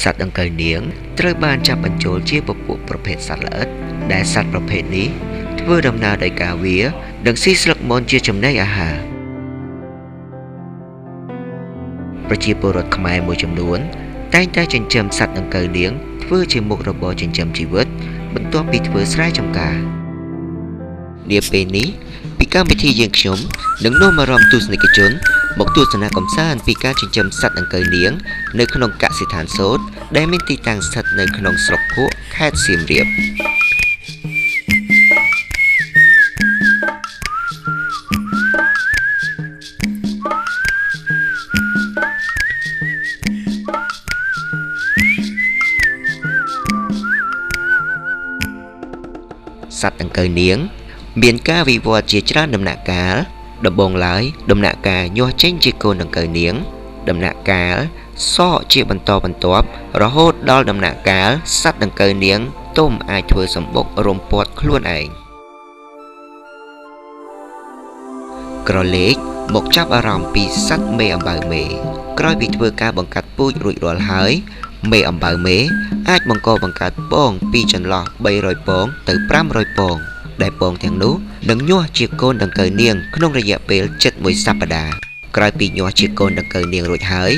សត្វដង្កូវនាងត្រូវបានចាប់បញ្ចូលជាពពួកប្រភេទសត្វល្អិតដែលសត្វប្រភេទនេះធ្វើដំណើរដោយការវានិងស៊ីស្លឹកមនជាចំណីអាហារប្រជាពលរដ្ឋខ្មែរមួយចំនួនតែងតែចិញ្ចឹមសត្វដង្កូវនាងធ្វើជាមុខរបរចិញ្ចឹមជីវិតបន្ទាប់ពីធ្វើស្រែចម្ការនាពេលនេះពីកម្មវិធីយើងខ្ញុំនឹងនាំអារម្មណ៍ទស្សនិកជនមកទស្សនាកម្សាន្តពីការចិញ្ចឹមសត្វដង្កូវនាងនៅក្នុងកសិដ្ឋានសូត្រដែលមានទីតាំងស្ថិតនៅក្នុងស្រុកភក់ខេត្តសៀមរាបសត្វដង្កូវនាងមានការវិវត្តជាច្រើនដំណាក់កាលដំបូងឡើយដំណាក់កាលញាស់ចេញជាកូនដង្កូវនាងដំណាក់កាលសក់ជាបន្តបន្ទាប់រហូតដល់ដំណាក់កាលសត្វដង្កូវនាងទុំអាចធ្វើសម្បុករំពាត់ខ្លួនឯងក្រឡេកមកចាប់អារម្មណ៍ពីសត្វមេអំបៅមេក្រោយពីធ្វើការបង្កាត់ពូជរួចរាល់ហើយមេអំបៅមេអាចបង្កើតពងពីចន្លោះ300ពងទៅ500ពងដែលពងទាំងនោះនឹងញាស់ជាកូនដង្កូវនាងក្នុងរយៈពេលជិត1សប្តាហ៍ក្រោយពីញាស់ជាកូនដង្កូវនាងរួចហើយ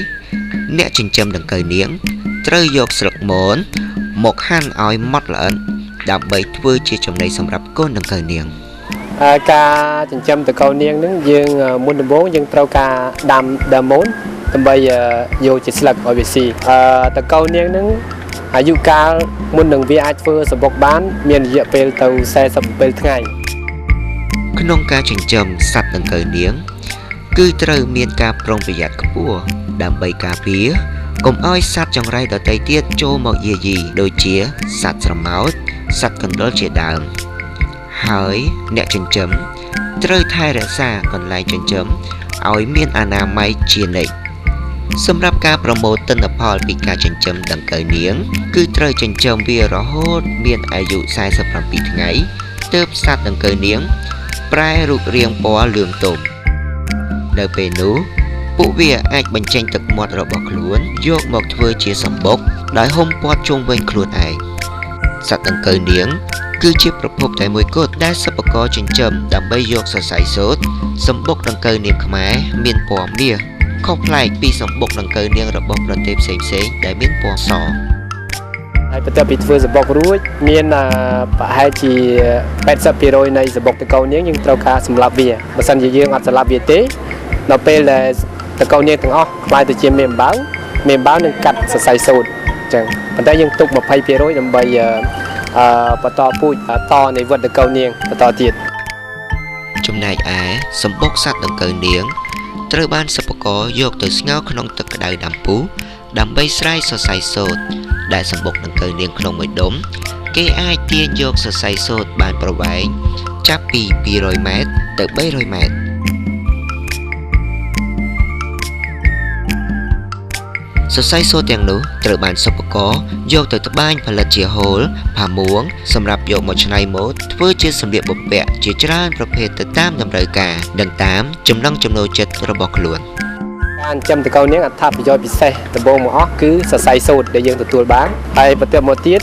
អ្នកចិញ្ចឹមដង្កូវនាងត្រូវយកស្លឹកមនមកហាន់ឲ្យម៉ត់ល្អិតដើម្បីធ្វើជាចំណីសម្រាប់កូនដង្កូវនាងការចិញ្ចឹមដង្កូវនាងនឹងយើងមុនដំបូងយើងត្រូវការដាំដើមមនដើម្បីយកជាស្លឹកឲ្យវាស៊ីដង្កូវនាងនឹងអាយុកាលមុននឹងវាអាចធ្វើសម្បុកបានមានរយៈពេលទៅ47ថ្ងៃក្នុងការចិញ្ចឹមសត្វដង្កូវនាងគឺត្រូវមានការប្រុងប្រយ័ត្នខ្ពស់ដើម្បីការពារកុំឲ្យសត្វចង្រៃដទៃទៀតចូលមកយាយីដូចជាសត្វស្រមោចសត្វកណ្ដុរជាដើមហើយអ្នកចិញ្ចឹមត្រូវថែរក្សាកន្លែងចិញ្ចឹមឲ្យមានអនាម័យជានិច្ចសម្រាប់ការប្រមូលទិន្នផលពីការចិញ្ចឹមដង្កូវនាងគឺត្រូវចិញ្ចឹមវារហូតមានអាយុ47ថ្ងៃទើបសត្វដង្កូវនាងប្រែរូបរាងពណ៌លឿងទុំនៅពេលនោះពួកវាអាចបញ្ចេញទឹកមាត់របស់ខ្លួនយកមកធ្វើជាសម្បុកដោយហុំព័ទ្ធជុំវិញខ្លួនឯងសត្វដង្កូវនាងគឺជាប្រភពតែមួយគត់ដែលសិប្បករចិញ្ចឹមដើម្បីយកសរសៃសូត្រសម្បុកដង្កូវនាងខ្មែរមានពណ៌មាសខុសប្លែកពីសម្បុកដង្កូវនាងរបស់ប្រទេសផ្សេងៗដែលមានពណ៌សហើយបន្ទាប់ពីធ្វើសម្បុករួចមានប្រហែលជា80%នៃសម្បុកដង្កូវនាងយើងត្រូវការសម្លាប់វាបើសិនជាយើងអត់សម្លាប់វាទេដល់ពេលដែលដង្កូវនាងទាំងអស់ខ្លាយទៅជាមេអំបៅនឹងកាត់សរសៃសូត្រអញ្ចឹងប៉ុន្តែយើងទុក20%ដើម្បីបន្តពូជតនៃវដ្តដង្កូវនាងបន្តទៀតចំណែកឯសម្បុកសត្វដង្កូវនាងត្រូវបានសិប្បករយកទៅស្ងោរក្នុងទឹកក្តៅដាំពុះដើម្បីស្រាយសរសៃសូត្រដែលសម្បុកដង្កូវនាងក្នុងមួយដុំគេអាចទាញយកសរសៃសូត្របានប្រវែងចាប់ពី200ម៉ែត្រទៅ300ម៉ែត្រសរសៃសូត្រទាំងនោះត្រូវបានសិប្បករយកទៅត្បាញផលិតជាហូលផាមួងសម្រាប់យកមកច្នៃម៉ូដធ្វើជាសម្លៀកបំពាក់ជាច្រើនប្រភេទទៅតាមតម្រូវការនិងតាមចំណង់ចំណូលចិត្តរបស់ខ្លួនការចិញ្ចឹមដង្កូវនាងអត្ថប្រយោជន៍ពិសេសដំបូងមកអស់គឺសរសៃសូត្រដែលយើងទទួលបានហើយបន្ទាប់មកទៀត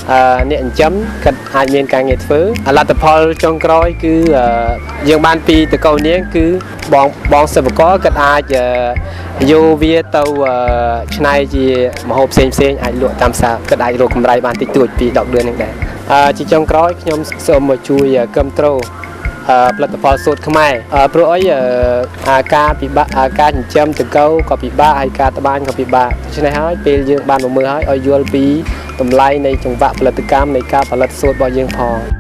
អ្នកចិញ្ចឹមគាត់អាចមានការងារធ្វើលទ្ធផលចុងក្រោយគឺយើងបានពីដង្កូវនាងគឺបងសិប្បករគាត់អាចយកវាទៅច្នៃជាម្ហូបផ្សេងអាចលក់តាមផ្សារគាត់អាចរកកម្រៃបានតិចតួចពី10 ดือนនេះដែរជាចុងក្រោយខ្ញុំសូមមកជួយគាំទ្រផលិតផលសូត្រខ្មែរព្រោះអីការពិបាកការចិញ្ចឹមដង្កូវក៏ពិបាកហើយការត្បាញក៏ពិបាកដូច្នេះហើយពេលយើងបានមកមើលហើយឲ្យយល់ពីតម្លៃនៃចង្វាក់ផលិតកម្មនៃការផលិតសូត្ររបស់យើងផង